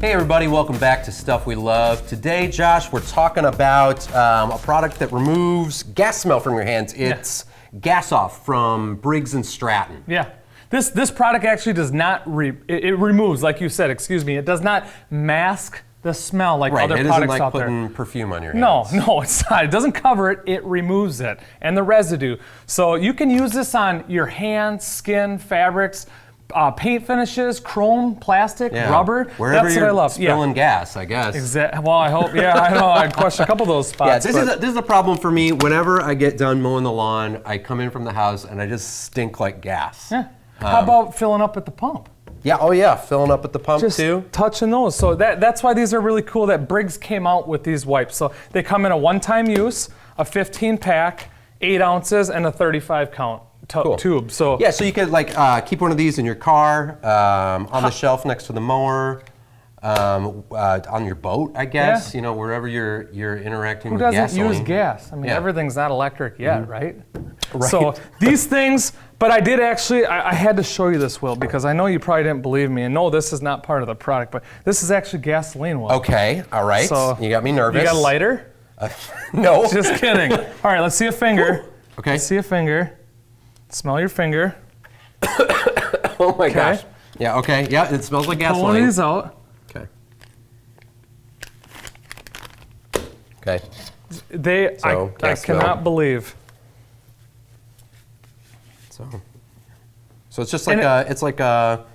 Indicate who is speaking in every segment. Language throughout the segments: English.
Speaker 1: Hey everybody, welcome back to Stuff We Love. Today, Josh, we're talking about a product that removes gas smell from your hands. It's Gas Off from Briggs & Stratton.
Speaker 2: Yeah. This product actually does not, it removes, like you said, it does not mask the smell like other products out there.
Speaker 1: It isn't like putting perfume on your hands.
Speaker 2: No, it's not. It doesn't cover it, it removes it and the residue. So you can use this on your hands, skin, fabrics, paint finishes, chrome, plastic, rubber.
Speaker 1: Wherever
Speaker 2: That's
Speaker 1: you're
Speaker 2: what I love.
Speaker 1: spilling gas, I guess.
Speaker 2: Exactly. Well, I hope. Yeah, I know. I'd question a couple of those spots.
Speaker 1: Yeah, this is a problem for me. Whenever I get done mowing the lawn, I come in from the house and I just stink like gas.
Speaker 2: Yeah. How about filling up at the pump?
Speaker 1: Yeah. Oh yeah, filling up at the pump too.
Speaker 2: Touching those. So that's why these are really cool. That Briggs came out with these wipes. So they come in a one-time use, a 15 pack, 8 ounces, and a 35 count. Tube. So
Speaker 1: yeah, so you could like keep one of these in your car, on the shelf next to the mower, on your boat, I guess. You know, wherever you're interacting with gasoline.
Speaker 2: Who doesn't use gas? I mean, everything's not electric yet, right? So these things. But I did actually. I had to show you this, Will, because I know you probably didn't believe me. And no, this is not part of the product, but this is actually gasoline, Will.
Speaker 1: Okay. All right. So you got me nervous.
Speaker 2: You got a lighter?
Speaker 1: No.
Speaker 2: Just kidding. All right. Let's see a finger.
Speaker 1: Okay.
Speaker 2: Let's see a finger. Smell your finger.
Speaker 1: Oh my gosh. Yeah, okay. Yeah, it smells like gasoline.
Speaker 2: Pull one of these out.
Speaker 1: Okay. Okay.
Speaker 2: I cannot believe.
Speaker 1: So it's just like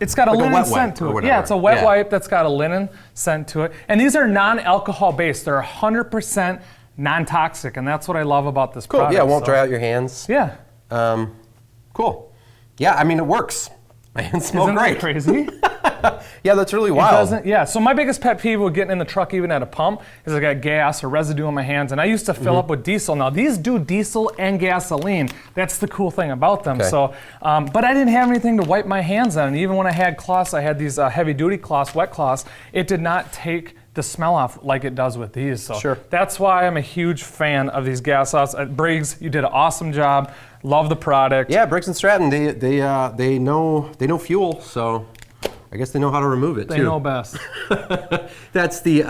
Speaker 1: it's got
Speaker 2: a linen scent to it. Yeah, it's a wet wipe that's got a linen scent to it. And these are non-alcohol based. They're 100% non-toxic, and that's what I love about this product.
Speaker 1: Yeah, it won't dry out your hands.
Speaker 2: Yeah.
Speaker 1: Cool. Yeah, I mean, it works. My hands smell great.
Speaker 2: Isn't that crazy?
Speaker 1: Yeah, that's really wild.
Speaker 2: Yeah, so my biggest pet peeve with getting in the truck, even at a pump, is I got gas or residue on my hands, and I used to fill up with diesel. Now, these do diesel and gasoline. That's the cool thing about them. So, but I didn't have anything to wipe my hands on, and even when I had cloths, I had these heavy-duty cloths, wet cloths, it did not take the smell off like it does with these. So that's why I'm a huge fan of these gas offs. At Briggs, you did an awesome job. Love the product.
Speaker 1: Yeah, Briggs & Stratton, they know fuel, so I guess they know how to remove it too.
Speaker 2: They know best.
Speaker 1: That's the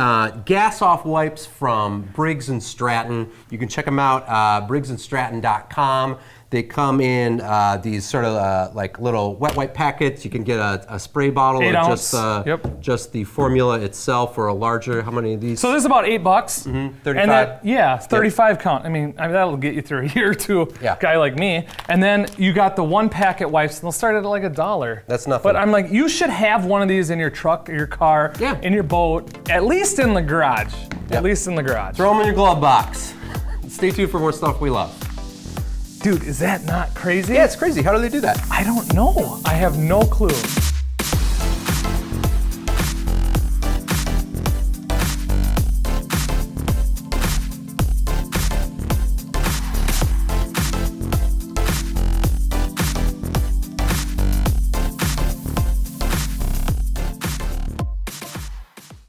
Speaker 1: Gas Off wipes from Briggs & Stratton. You can check them out, briggsandstratton.com. They come in these sort of like little wet wipe packets. You can get a spray bottle or just the formula itself, or a larger. How many of these?
Speaker 2: So this is about $8.
Speaker 1: 35.
Speaker 2: And 35 count. I mean, that'll get you through a year or two. Guy like me. And then you got the 1 packet wipes, and they'll start at like $1.
Speaker 1: That's nothing.
Speaker 2: But I'm like, you should have one of these in your truck, or your car, in your boat, at least in the garage. At least in the garage.
Speaker 1: Throw them in your glove box. Stay tuned for more Stuff We Love.
Speaker 2: Dude, is that not crazy?
Speaker 1: Yeah, it's crazy. How do they do that?
Speaker 2: I don't know. I have no clue.